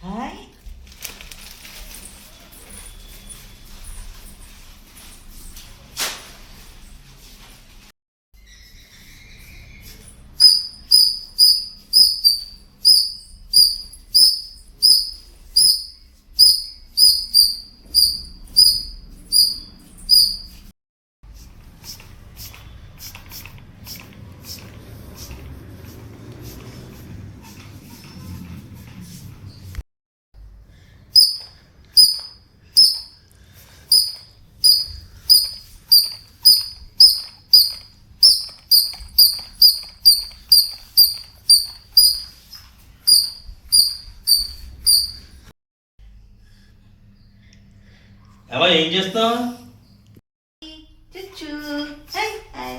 Hi అలా ఏం చేస్తావు? చుచ్చు హాయ్ హాయ్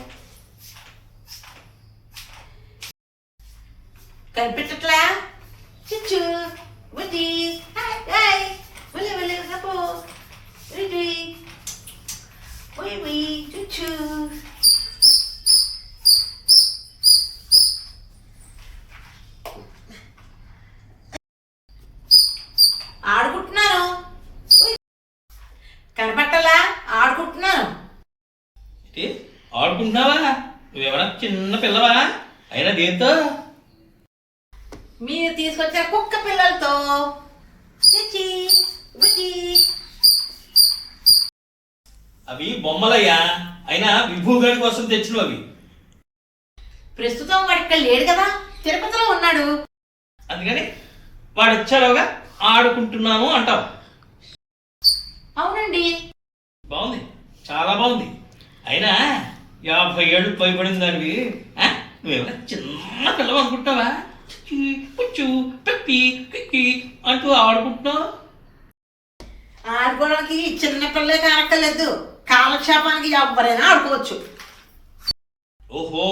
కనిపించట్లా చుచ్చు బుజ్జి హాయ్ హాయ్ బుల్లి బుల్లి సపో రెడీ ఉయ్ ఉయ్ చుచ్చు ఆడుకుంటున్నాను కనపట్టలా ఆడుకుంటున్నాను. ఆడుకుంటున్నావా? నువ్వెవరా చిన్న పిల్లవా? అయినా దేంతో? మీరు తీసుకొచ్చిన కుక్క పిల్లలతో. అవి బొమ్మలయ్యా, అయినా విభూగాడి కోసం తెచ్చినవి అవి. ప్రస్తుతం వాడు ఇక్కడ లేడు కదా, తిరుపతిలో ఉన్నాడు. అందుకని వాడు వచ్చారోగా ఆడుకుంటున్నాను అంటావు. అవునండి. బాగుంది, చాలా బాగుంది. అయినా 50 ఏళ్ళు పైబడిన దానివి నువ్వేమైనా చిన్న పిల్లవు అనుకుంటావా? పుచ్చు పెప్పి కిక్కి అంటూ ఆడుకుంటున్నావు. ఆడుకోవడానికి చిన్న పిల్లలే కానక్కర్లేదు, కాలక్షేపానికి ఎవరైనా ఆడుకోవచ్చు. ఓహో,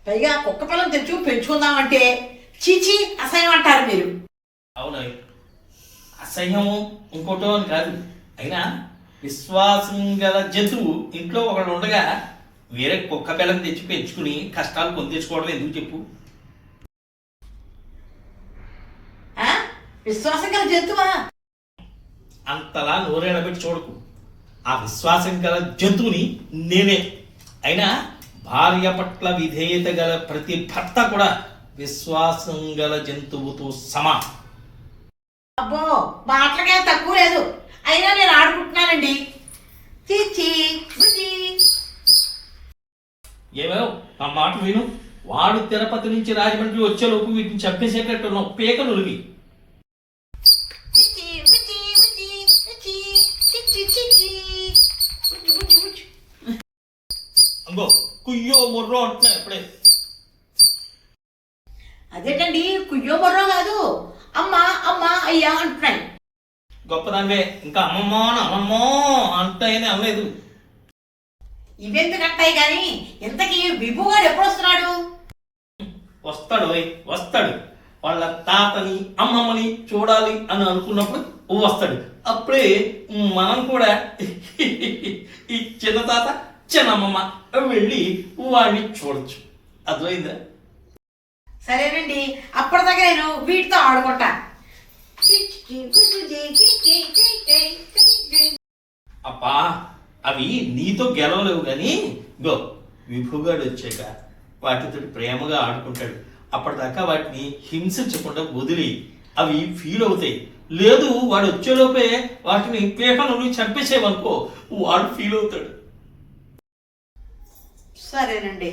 పైగా కుక్క పిల్లని తెచ్చు పెంచుకుందామంటే చీచి అసహ్యం అంటారు మీరు. అవునా? అసహ్యము ఇంకోటో అని కాదు. అయినా విశ్వాసం గల జంతువు ఇంట్లో ఒకడు ఉండగా వేరే కుక్క పిల్లని తెచ్చి పెంచుకుని కష్టాలు కొని తెచ్చుకోవడం ఎందుకు చెప్పు? విశ్వాసం గల జంతువా? అంతలా నోరేడబెట్టి చూడకు. ఆ విశ్వాసం గల జంతువుని నేనే. అయినా భార్య పట్ల విధేయత గల ప్రతి భర్త కూడా విశ్వాసం గల జంతువుతో సమానం. అబ్బో, మాటలకే తక్కువ లేదు. అయినా నేను ఆడుకుంటున్నానండి. చీచి బుజ్జి. ఏమో నా మాట విను. వాడు తిరుపతి నుంచి రాజమండ్రి వచ్చేలోపు వీటిని చంపేసేటట్టు పేక నులివి. అంగో కుయ్యో మొర్రో అంటున్నా ఎప్పుడే. అదేంటండి, కుయ్యో బొర్రో కాదు, అమ్మా అమ్మా అయ్యా అంటున్నాయి. గొప్పదానివే, ఇంకా అమ్మమ్మో అమ్మమ్మో అంటాయని అనలేదు. ఇవెందుకంటాయి కానీ ఇంతకీ విభుగాడు ఎప్పుడు వస్తున్నాడు? వస్తాడు. వాళ్ళ తాతని అమ్మమ్మని చూడాలి అని అనుకున్నప్పుడు వస్తాడు. అప్పుడే మనం కూడా ఈ చిన్న తాత చిన్నమ్మమ్మ వెళ్ళి వాడిని చూడొచ్చు. అర్థమైందా? సరేనండి, అప్పటిదాకా నేను వీటితో ఆడుకుంటా. అబ్బా, అవి నీతో గెలవలేవు కానీ గో విభుగాడు వచ్చాక వాటితో ప్రేమగా ఆడుకుంటాడు. అప్పటిదాకా వాటిని హింసించకుండా వదిలి అవి ఫీల్ అవుతాయి. లేదు వాడు వచ్చేలోపే వాటిని పేపర్లు చంపేసేవనుకో, వాడు ఫీల్ అవుతాడు. సరేనండి.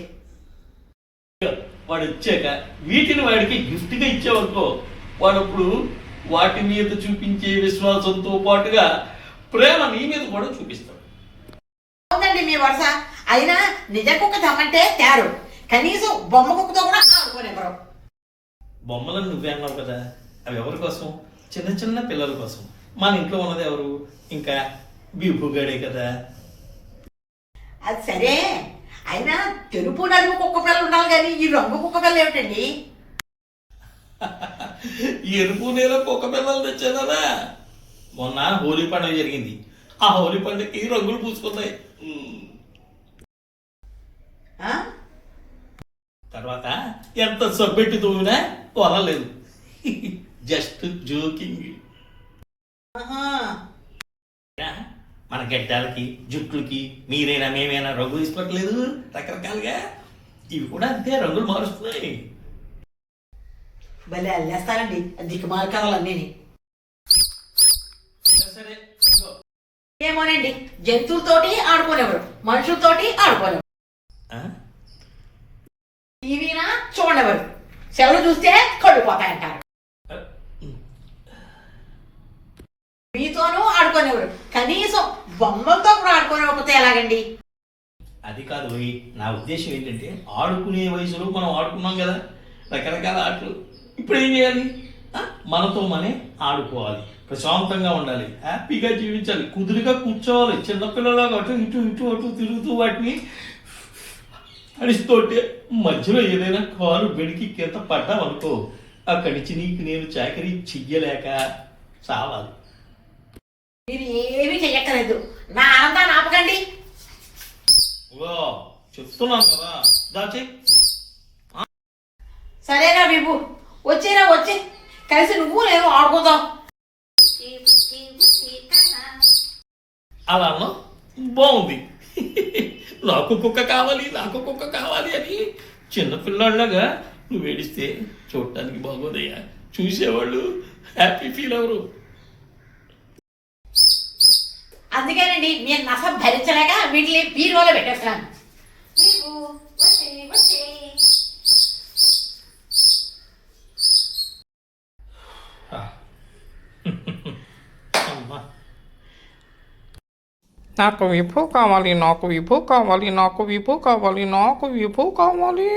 వాడు వచ్చాక వీటిని వాడికి గిఫ్ట్గా ఇచ్చావనుకో, వాడప్పుడు వాటి మీద చూపించే విశ్వాసంతో పాటుగా ప్రేమ నీ మీద కూడా చూపిస్తాడు. అవునండి మీ వరుస. అయినా నిజ కుక్క తెమ్మంటే తేరు, కనీసం బొమ్మ కుక్కతో కూడా ఆడుకోనివ్వరు. బొమ్మలను నువ్వే అన్నావు కదా, అవి ఎవరి కోసం? చిన్న చిన్న పిల్లల కోసం. మన ఇంట్లో ఉన్నది ఎవరు? ఇంకా బిభుగాడే కదా. అది సరే, అయినా తెలుపు నలుపు కుక్క పిల్ల ఉండాలి కానీ ఈ రంగు కుక్క పిల్ల ఏమిటండి? ఎరుపు నీళ్ళకు ఒక పిల్లలు తెచ్చానా. మొన్న హోలీ పండుగ జరిగింది. ఆ హోలీ పండుగకి రంగులు పూసుకున్నాయి. ఆ? తర్వాత ఎంత సబ్బెట్టి తోవినా వదలలేదు. Just joking. ఆహా. మన గడ్డాలకి జుట్లకి మీరైనా మేమైనా రంగులు తీసుకోవట్లేదు రకరకాలుగా. ఇవి కూడా అంతే రంగులు మారుస్తున్నాయి. భలే అల్లేస్తారండి దిక్కుమాల కథలన్నీ. సరే ఏమోనండి, జంతువులతోటి ఆడుకోనేవారు, మనుషులతోటి ఆడుకోనేవారు. టీవీనా చూడనివ్వరు, సెలవు చూస్తే కళ్ళు పోతాయంటారు. మీతోనూ ఆడుకోనివ్వరు, కనీసం బొమ్మలతో కూడా ఆడుకోనివ్వకపోతే ఎలాగండి? అది కాదు పోయి, నా ఉద్దేశం ఏంటంటే ఆడుకునే వయసులో మనం ఆడుకున్నాం కదా రకరకాల ఆటలు. ఇప్పుడు ఏం చేయాలి? మనతో మనే ఆడుకోవాలి, ప్రశాంతంగా ఉండాలి, హ్యాపీగా జీవించాలి, కుదురుగా కూర్చోవాలి. చిన్నపిల్లలాగా అటు ఇటు ఇటు అటు తిరుగుతూ వాటిని అడిస్తోటే మధ్యలో ఏదైనా కాలు బెడికి కింద పడ్డామనుకో, అక్కడి నుంచి నీకు నేను చాకరీ చెయ్యలేక చావాలి. మీరు ఏమీ చెయ్యక్కర్లేదు, నా ఆనందాన్ని ఆపకండి. చెప్తున్నాను కదా దాచి. సరేనా విభు, వచ్చేరా వచ్చి కలిసి నువ్వు నేను ఆడుకుందాం. అలా అన్నా బాగుంది. నాకు కుక్క కావాలి, నాకు కుక్క కావాలి అని చిన్నపిల్లాళ్ళగా నువ్వు ఏడిస్తే చూడటానికి బాగోదయ్యా. చూసేవాళ్ళు హ్యాపీ ఫీల్ అవరు. అందుకేనండి నేను నస భరించలేక వీటిని బీరువాలో పెట్టేస్తున్నాను. నాకు విభూ కావాలి, నాకు విభూ కావాలి, నాకు విభూ కావాలి, నాకు విభూ కావాలి.